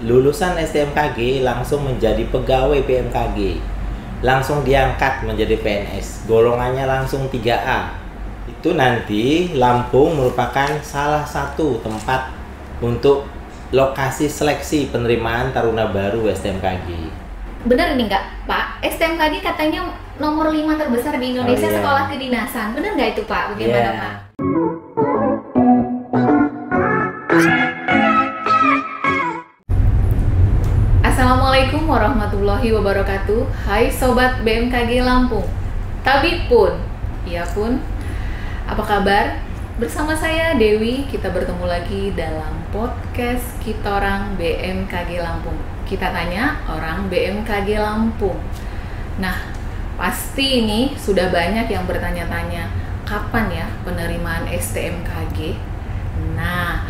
lulusan STMKG langsung menjadi pegawai BMKG, langsung diangkat menjadi PNS, golongannya langsung 3A. Itu nanti Lampung merupakan salah satu tempat untuk lokasi seleksi penerimaan taruna baru STMKG. Bener nih nggak Pak? STMKG katanya nomor 5 terbesar di Indonesia. Sekolah kedinasan. Bener nggak itu Pak? Bagaimana Pak? Assalamualaikum warahmatullahi wabarakatuh. Hai Sobat BMKG Lampung. Tabib pun, iya pun. Apa kabar? Bersama saya Dewi, kita bertemu lagi dalam podcast Kita Orang BMKG Lampung. Kita tanya orang BMKG Lampung. Nah, pasti ini sudah banyak yang bertanya-tanya, kapan ya penerimaan STMKG? Nah,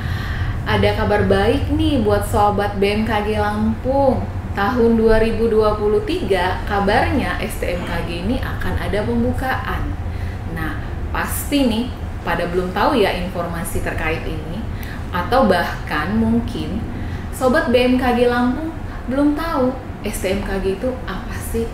ada kabar baik nih buat sobat BMKG Lampung. Tahun 2023 kabarnya STMKG ini akan ada pembukaan. Nah, pasti nih pada belum tahu ya informasi terkait ini, atau bahkan mungkin sobat BMKG Lampung belum tahu STMKG itu apa sih.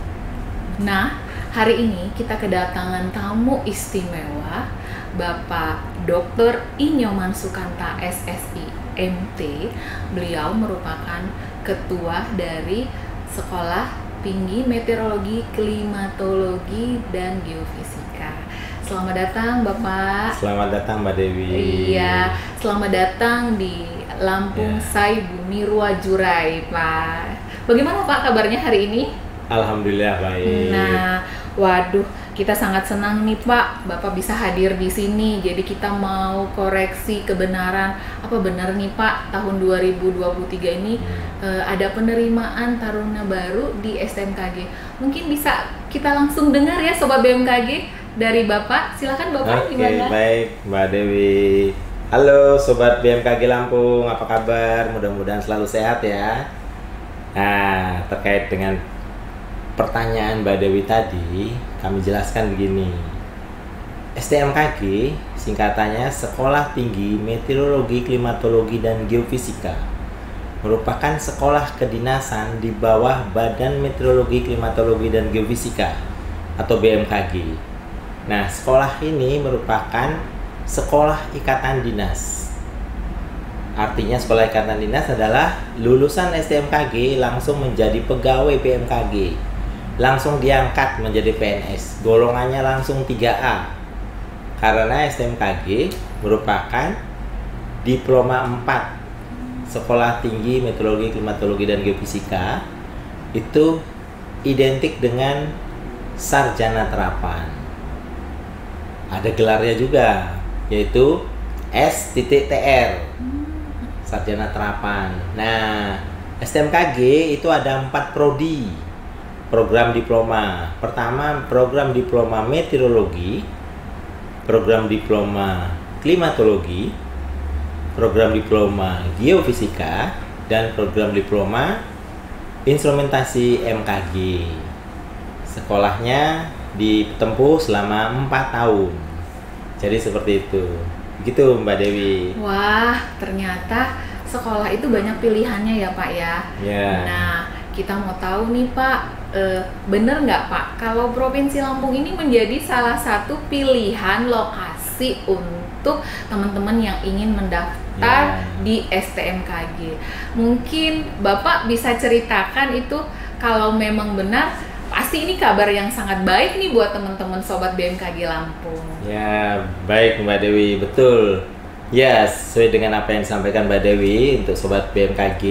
Nah, hari ini kita kedatangan tamu istimewa, Bapak Dr. Inyoman Sukanta SSI MT. Beliau merupakan ketua dari Sekolah Tinggi Meteorologi, Klimatologi, dan Geofisika. Selamat datang Bapak. Selamat datang Mbak Dewi. Iya, selamat datang di Lampung Sai Bumi Ruwajurai Pak. Bagaimana Pak kabarnya hari ini? Alhamdulillah baik. Nah, waduh, kita sangat senang nih Pak, Bapak bisa hadir di sini. Jadi kita mau koreksi kebenaran, apa benar nih Pak, tahun 2023 ini ada penerimaan taruna baru di STMKG. Mungkin bisa kita langsung dengar ya Sobat BMKG dari Bapak. Silakan Bapak. Oke, gimana? baik Mbak Dewi. Halo Sobat BMKG Lampung, apa kabar? Mudah-mudahan selalu sehat ya. Nah, terkait dengan pertanyaan Mbak Dewi tadi, kami jelaskan begini. STMKG singkatannya Sekolah Tinggi Meteorologi, Klimatologi, dan Geofisika, merupakan sekolah kedinasan di bawah Badan Meteorologi, Klimatologi, dan Geofisika atau BMKG. Nah, sekolah ini merupakan sekolah ikatan dinas. Artinya sekolah ikatan dinas adalah lulusan STMKG langsung menjadi pegawai BMKG, langsung diangkat menjadi PNS, golongannya langsung 3A. Karena STMKG merupakan diploma 4 Sekolah Tinggi Meteorologi, Klimatologi, dan Geofisika, itu identik dengan sarjana terapan. Ada gelarnya juga, yaitu S.TR, sarjana terapan. Nah, STMKG itu ada 4 prodi program diploma. Pertama, program diploma meteorologi, program diploma klimatologi, program diploma geofisika, dan program diploma instrumentasi MKG. Sekolahnya ditempuh selama 4 tahun. Jadi seperti itu. Begitu Mbak Dewi. Wah, ternyata sekolah itu banyak pilihannya ya Pak ya. Ya. Nah, kita mau tahu nih Pak, bener nggak Pak kalau Provinsi Lampung ini menjadi salah satu pilihan lokasi untuk teman-teman yang ingin mendaftar di STMKG. Mungkin Bapak bisa ceritakan itu kalau memang benar, pasti ini kabar yang sangat baik nih buat teman-teman Sobat BMKG Lampung. Ya, baik Mbak Dewi, betul. Ya, sesuai dengan apa yang disampaikan Mbak Dewi untuk Sobat BMKG,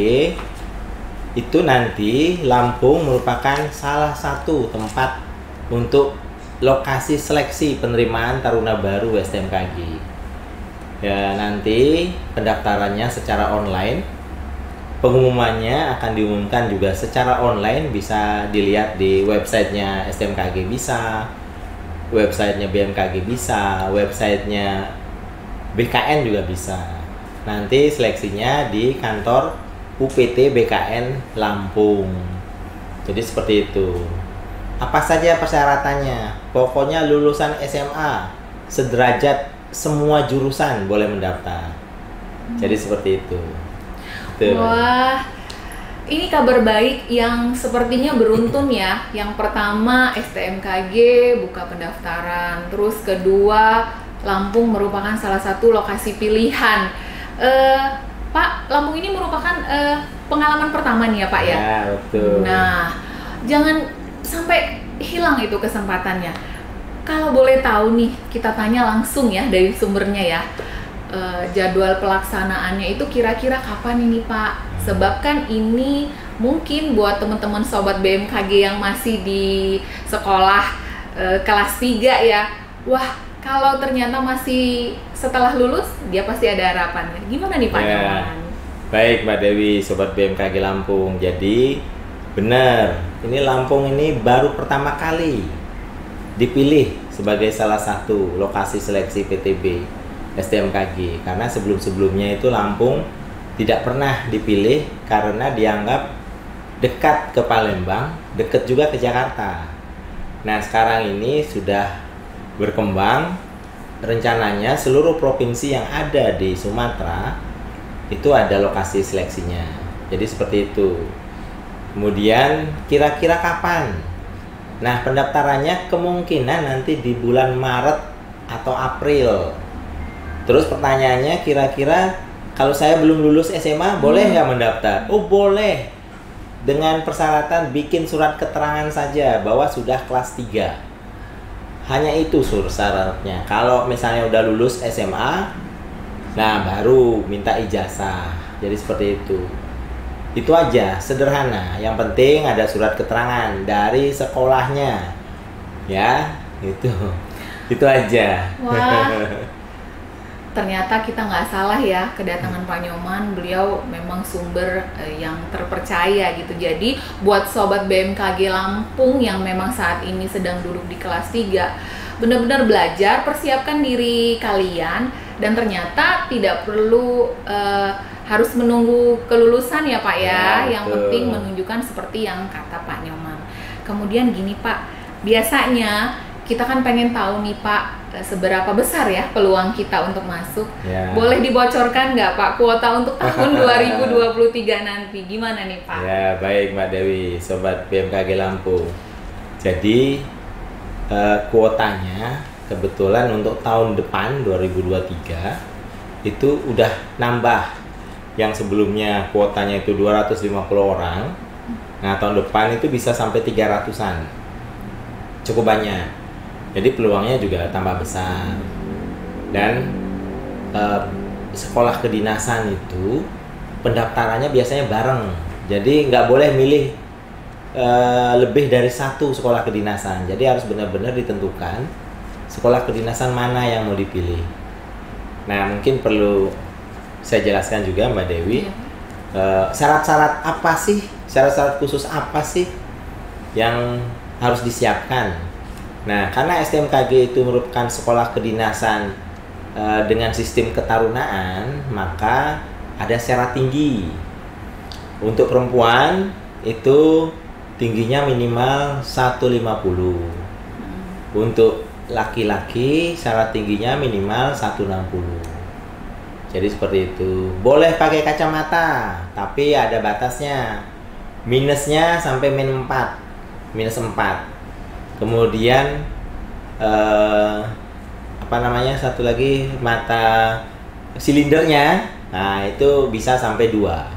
itu nanti Lampung merupakan salah satu tempat untuk lokasi seleksi penerimaan taruna baru STMKG. Ya, nanti pendaftarannya secara online. Pengumumannya akan diumumkan juga secara online, bisa dilihat di websitenya STMKG bisa, websitenya BMKG bisa, websitenya BKN juga bisa. Nanti seleksinya di kantor UPT BKN Lampung. Jadi seperti itu. Apa saja persyaratannya? Pokoknya lulusan SMA sederajat semua jurusan boleh mendaftar. Jadi seperti itu. Wah, ini kabar baik yang sepertinya beruntun ya. Yang pertama STMKG buka pendaftaran, terus kedua Lampung merupakan salah satu lokasi pilihan. Pak, Lampung ini merupakan pengalaman pertama nih ya Pak ya? Ya, betul. Nah, jangan sampai hilang itu kesempatannya. Kalau boleh tahu nih, kita tanya langsung ya dari sumbernya ya. Jadwal pelaksanaannya itu kira-kira kapan ini Pak? Sebab kan ini mungkin buat teman-teman sobat BMKG yang masih di sekolah kelas 3 ya. Wah, kalau ternyata masih setelah lulus, dia pasti ada harapan. Gimana nih Pak? Ya. Baik Mbak Dewi, sobat BMKG Lampung. Jadi benar, ini Lampung ini baru pertama kali dipilih sebagai salah satu lokasi seleksi PTB STMKG, karena sebelum-sebelumnya itu Lampung tidak pernah dipilih karena dianggap dekat ke Palembang, dekat juga ke Jakarta. Nah, sekarang ini sudah berkembang, rencananya seluruh provinsi yang ada di Sumatera itu ada lokasi seleksinya. Jadi seperti itu. Kemudian kira-kira kapan? Nah, pendaftarannya kemungkinan nanti di bulan Maret atau April. Terus pertanyaannya, kira-kira kalau saya belum lulus SMA boleh nggak mendaftar? Oh boleh, dengan persyaratan bikin surat keterangan saja bahwa sudah kelas 3. Hanya itu syaratnya. Kalau misalnya udah lulus SMA, nah baru minta ijazah. Jadi seperti itu. Itu aja, sederhana. Yang penting ada surat keterangan dari sekolahnya. Ya, itu aja. Wah. Ternyata kita nggak salah ya kedatangan Pak Nyoman, beliau memang sumber yang terpercaya gitu. Jadi buat sobat BMKG Lampung yang memang saat ini sedang duduk di kelas 3, benar-benar belajar, persiapkan diri kalian, dan ternyata tidak perlu harus menunggu kelulusan ya Pak ya. Yang penting menunjukkan seperti yang kata Pak Nyoman. Kemudian gini Pak, biasanya kita kan pengen tahu nih Pak, seberapa besar ya peluang kita untuk masuk. Ya. Boleh dibocorkan nggak Pak kuota untuk tahun 2023 nanti? Gimana nih Pak? Ya, baik Mbak Dewi, sobat BMKG Lampung. Jadi kuotanya kebetulan untuk tahun depan 2023 itu udah nambah. Yang sebelumnya kuotanya itu 250 orang. Nah, tahun depan itu bisa sampai 300-an. Cukup banyak. Jadi peluangnya juga tambah besar. Dan sekolah kedinasan itu pendaftarannya biasanya bareng. Jadi nggak boleh milih lebih dari satu sekolah kedinasan. Jadi harus benar-benar ditentukan sekolah kedinasan mana yang mau dipilih. Nah, mungkin perlu saya jelaskan juga Mbak Dewi, syarat-syarat apa sih, syarat-syarat khusus apa sih yang harus disiapkan. Nah, karena STMKG itu merupakan sekolah kedinasan dengan sistem ketarunaan, maka ada syarat tinggi. Untuk perempuan itu tingginya minimal 150. Untuk laki-laki syarat tingginya minimal 160. Jadi seperti itu. Boleh pakai kacamata, tapi ada batasnya. Minusnya sampai -4. -4. Kemudian satu lagi mata silindernya, nah itu bisa sampai 2.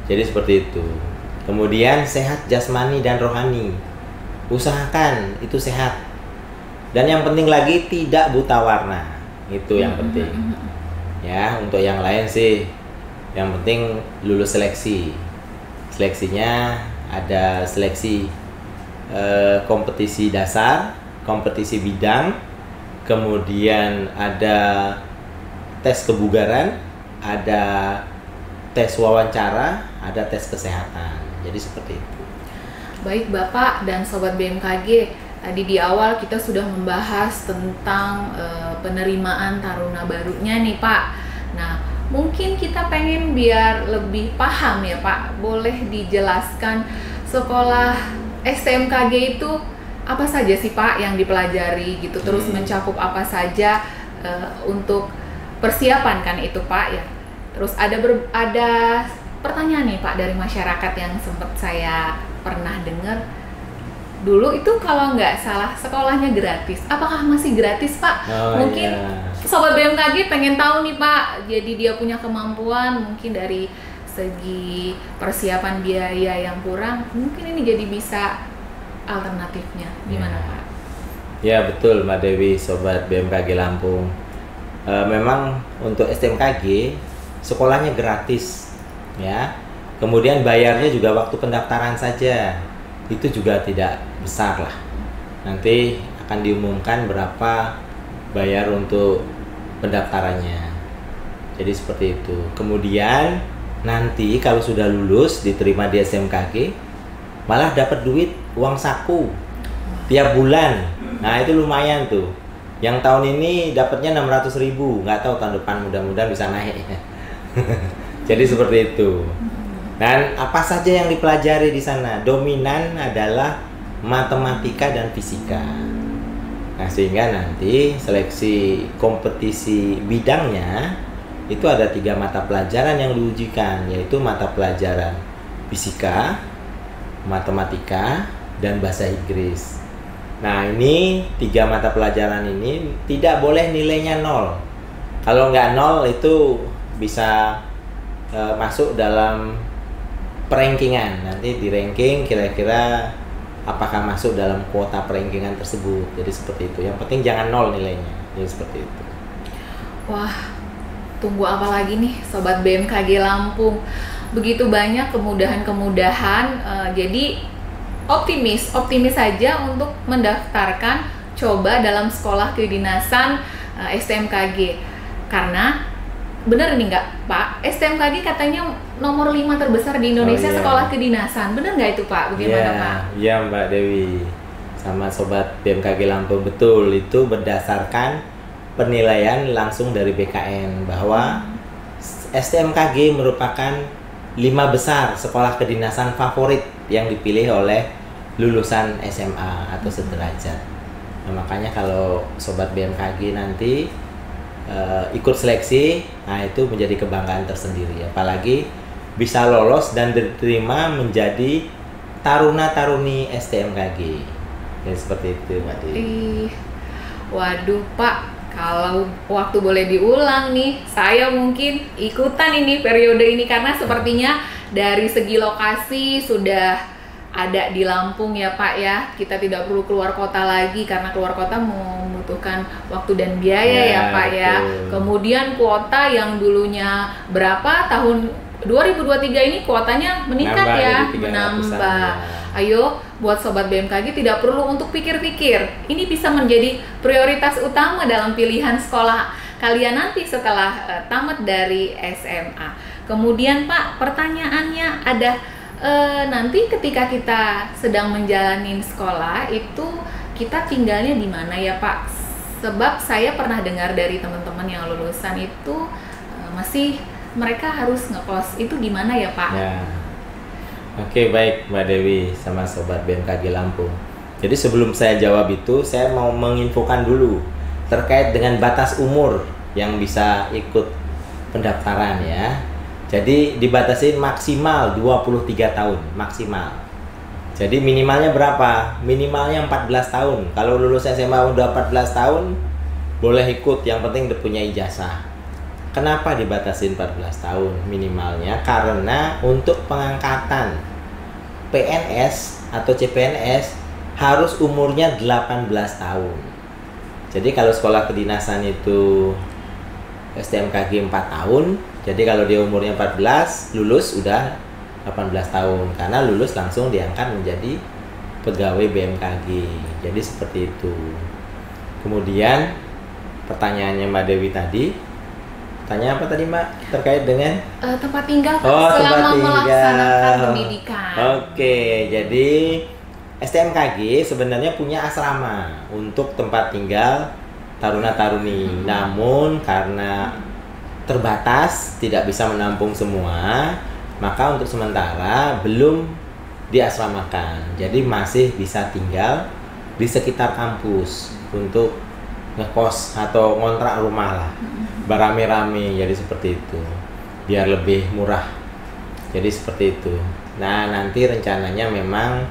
Jadi seperti itu. Kemudian sehat jasmani dan rohani, usahakan itu sehat. Dan yang penting lagi tidak buta warna, itu yang penting. Ya, untuk yang lain sih yang penting lulus seleksi. Seleksinya ada seleksi kompetisi dasar, kompetisi bidang, kemudian ada tes kebugaran, ada tes wawancara, ada tes kesehatan. Jadi seperti itu. Baik Bapak dan Sobat BMKG, tadi di awal kita sudah membahas tentang penerimaan taruna barunya nih Pak. Nah, mungkin kita pengen biar lebih paham ya Pak, boleh dijelaskan sekolah STMKG itu apa saja sih Pak yang dipelajari gitu, terus mencakup apa saja untuk persiapan kan itu Pak ya. Terus ada pertanyaan nih Pak dari masyarakat yang sempat saya pernah dengar. Dulu itu kalau nggak salah sekolahnya gratis. Apakah masih gratis Pak? Oh, Mungkin iya. Sobat BMKG pengen tahu nih Pak. Jadi dia punya kemampuan mungkin dari segi persiapan biaya yang kurang. Mungkin ini jadi bisa alternatifnya. Gimana Pak? Ya betul Mbak Dewi, Sobat BMKG Lampung. Memang untuk STMKG sekolahnya gratis ya. Kemudian bayarnya juga waktu pendaftaran saja. Itu juga tidak besar lah. Nanti akan diumumkan berapa bayar untuk pendaftarannya. Jadi seperti itu. Kemudian nanti kalau sudah lulus diterima di STMKG malah dapat duit uang saku tiap bulan. Nah itu lumayan tuh. Yang tahun ini dapatnya 600.000. Nggak tahu tahun depan mudah-mudahan bisa naik. Jadi seperti itu. Dan apa saja yang dipelajari di sana? Dominan adalah matematika dan fisika. Nah, sehingga nanti seleksi kompetisi bidangnya itu ada 3 mata pelajaran yang diujikan, yaitu mata pelajaran fisika, matematika, dan bahasa Inggris. Nah, ini 3 mata pelajaran ini tidak boleh nilainya 0. Kalau nggak 0 itu bisa masuk dalam perankingan. Nanti di ranking kira-kira apakah masuk dalam kuota perankingan tersebut. Jadi seperti itu. Yang penting jangan 0 nilainya. Jadi seperti itu. Wah, tunggu apa lagi nih Sobat BMKG Lampung. Begitu banyak kemudahan-kemudahan. Jadi optimis saja untuk mendaftarkan coba dalam sekolah kedinasan STMKG. Karena bener nih nggak Pak, STMKG katanya nomor 5 terbesar di Indonesia sekolah kedinasan. Bener nggak itu Pak? Bagaimana Pak? Iya Mbak Dewi, sama Sobat BMKG Lampung, betul. Itu berdasarkan penilaian langsung dari BKN bahwa STMKG merupakan 5 besar sekolah kedinasan favorit yang dipilih oleh lulusan SMA atau sederajat. Nah, makanya kalau Sobat BMKG nanti ikut seleksi, nah itu menjadi kebanggaan tersendiri. Apalagi bisa lolos dan diterima menjadi taruna-taruni STMKG. Ya seperti itu Mbak Dewi. Waduh Pak, kalau waktu boleh diulang nih, saya mungkin ikutan ini periode ini karena sepertinya dari segi lokasi sudah ada di Lampung ya Pak ya. Kita tidak perlu keluar kota lagi karena keluar kota membutuhkan waktu dan biaya ya Pak ya. Kemudian kuota yang dulunya berapa tahun 2023 ini kuotanya meningkat menambah. Ayo buat Sobat BMKG tidak perlu untuk pikir-pikir. Ini bisa menjadi prioritas utama dalam pilihan sekolah kalian nanti setelah tamat dari SMA. Kemudian Pak, pertanyaannya ada nanti ketika kita sedang menjalani sekolah itu kita tinggalnya di mana ya Pak? Sebab saya pernah dengar dari teman-teman yang lulusan itu masih mereka harus ngekos. Itu gimana ya Pak? Ya. Oke, baik Mbak Dewi sama Sobat BMKG Lampung. Jadi sebelum saya jawab itu, saya mau menginfokan dulu terkait dengan batas umur yang bisa ikut pendaftaran ya. Jadi dibatasi maksimal 23 tahun, maksimal. Jadi minimalnya berapa? Minimalnya 14 tahun. Kalau lulus SMA udah 14 tahun, boleh ikut, yang penting udah punya ijazah. Kenapa dibatasi 14 tahun minimalnya? Karena untuk pengangkatan PNS atau CPNS harus umurnya 18 tahun. Jadi kalau sekolah kedinasan itu STMKG 4 tahun, jadi kalau dia umurnya 14, lulus udah 18 tahun. Karena lulus langsung diangkat menjadi pegawai BMKG. Jadi seperti itu. Kemudian pertanyaannya Mbak Dewi tadi, tanya apa tadi Mbak? Terkait dengan tempat tinggal selama melaksanakan pendidikan. Oke, jadi STMKG sebenarnya punya asrama untuk tempat tinggal taruna-taruni. Namun karena terbatas, tidak bisa menampung semua, maka untuk sementara belum diasramakan. Jadi masih bisa tinggal di sekitar kampus untuk ngekos atau ngontrak rumah lah, berame-rame. Jadi seperti itu, biar lebih murah Jadi seperti itu. Nah, nanti rencananya memang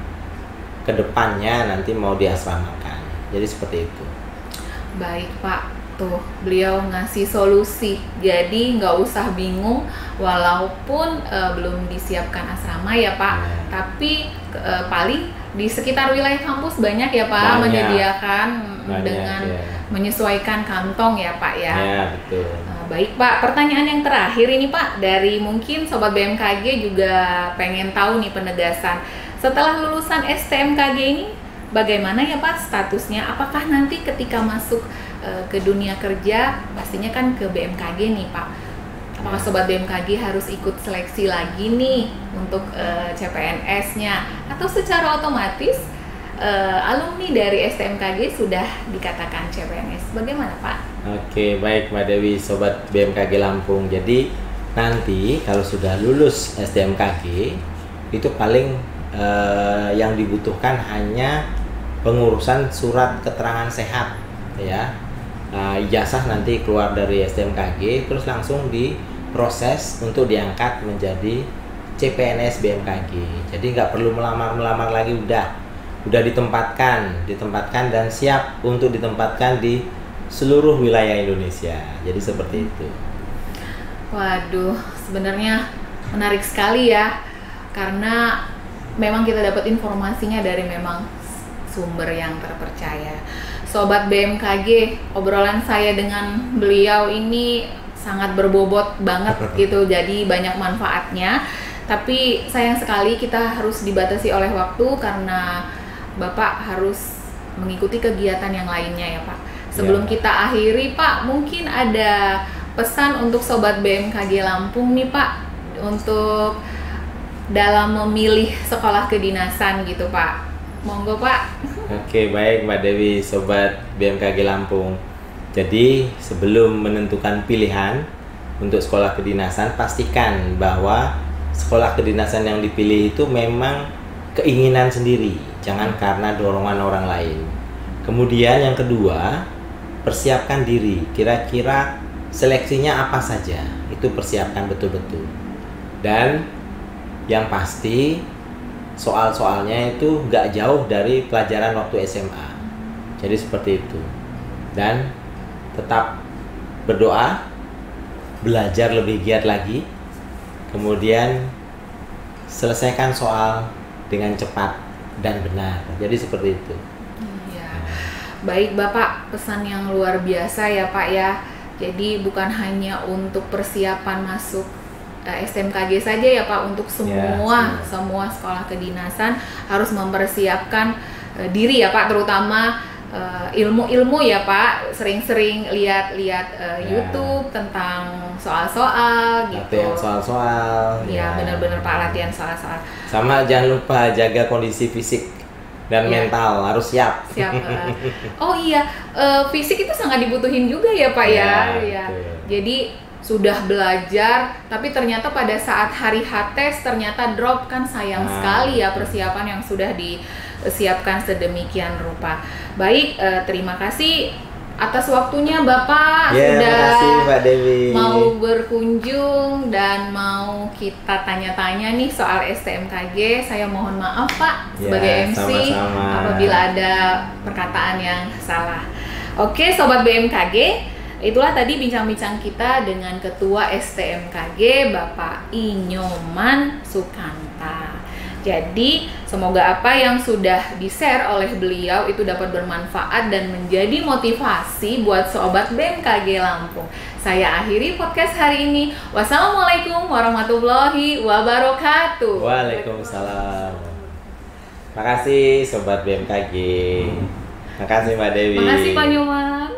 kedepannya nanti mau diasramakan. Jadi seperti itu. Baik Pak, tuh beliau ngasih solusi. Jadi nggak usah bingung, walaupun belum disiapkan asrama ya Pak. Ya. Tapi paling di sekitar wilayah kampus banyak ya Pak Banyak. menyediakan Banyak, dengan ya. menyesuaikan kantong ya Pak ya. Ya, betul. Baik Pak, pertanyaan yang terakhir ini Pak, dari mungkin Sobat BMKG juga pengen tahu nih penegasan. Setelah lulusan STMKG ini, bagaimana ya Pak statusnya? Apakah nanti ketika masuk ke dunia kerja, pastinya kan ke BMKG nih Pak. Apakah Sobat BMKG harus ikut seleksi lagi nih untuk CPNS-nya? Atau secara otomatis alumni dari STMKG sudah dikatakan CPNS? Bagaimana Pak? Oke, baik Mbak Dewi, Sobat BMKG Lampung. Jadi nanti kalau sudah lulus STMKG, itu paling yang dibutuhkan hanya pengurusan surat keterangan sehat, ya. Ijazah nanti keluar dari STMKG, terus langsung diproses untuk diangkat menjadi CPNS BMKG. Jadi nggak perlu melamar lagi, udah ditempatkan dan siap untuk ditempatkan di seluruh wilayah Indonesia. Jadi seperti itu. Waduh, sebenarnya menarik sekali ya, karena memang kita dapat informasinya dari memang sumber yang terpercaya. Sobat BMKG, obrolan saya dengan beliau ini sangat berbobot banget gitu, jadi banyak manfaatnya. Tapi sayang sekali kita harus dibatasi oleh waktu karena Bapak harus mengikuti kegiatan yang lainnya ya Pak. Sebelum kita akhiri Pak, mungkin ada pesan untuk Sobat BMKG Lampung nih Pak, untuk dalam memilih sekolah kedinasan gitu Pak. Monggo Pak. Oke, baik Mbak Dewi, Sobat BMKG Lampung. Jadi sebelum menentukan pilihan untuk sekolah kedinasan, pastikan bahwa sekolah kedinasan yang dipilih itu memang keinginan sendiri, jangan karena dorongan orang lain. Kemudian yang kedua, persiapkan diri. Kira-kira seleksinya apa saja, itu persiapkan betul-betul. Dan yang pasti soal-soalnya itu nggak jauh dari pelajaran waktu SMA. Jadi seperti itu. Dan tetap berdoa, belajar lebih giat lagi, kemudian selesaikan soal dengan cepat dan benar. Jadi seperti itu. Iya. Baik Bapak, pesan yang luar biasa ya Pak ya. Jadi bukan hanya untuk persiapan masuk STMKG saja ya Pak, untuk semua sekolah kedinasan harus mempersiapkan diri ya Pak, terutama ilmu-ilmu ya Pak, sering-sering lihat YouTube tentang soal-soal gitu. Latihan soal-soal. Ya, benar-benar Pak, latihan soal-soal. Sama jangan lupa jaga kondisi fisik dan mental, harus siap. Oh iya, fisik itu sangat dibutuhin juga ya Pak ya. Jadi sudah belajar, tapi ternyata pada saat hari H-tes ternyata drop, kan sayang sekali ya persiapan yang sudah disiapkan sedemikian rupa. Baik, terima kasih atas waktunya Bapak, sudah makasih, Mbak Dewi, mau berkunjung dan mau kita tanya-tanya nih soal STMKG. Saya mohon maaf Pak sebagai MC sama-sama apabila ada perkataan yang salah. Oke Sobat BMKG, itulah tadi bincang-bincang kita dengan Ketua STMKG Bapak Inyoman Sukanta. Jadi semoga apa yang sudah di-share oleh beliau itu dapat bermanfaat dan menjadi motivasi buat Sobat BMKG Lampung. Saya akhiri podcast hari ini. Wassalamualaikum warahmatullahi wabarakatuh. Waalaikumsalam. Makasih Sobat BMKG. Makasih Mbak Dewi. Makasih Pak Nyoman.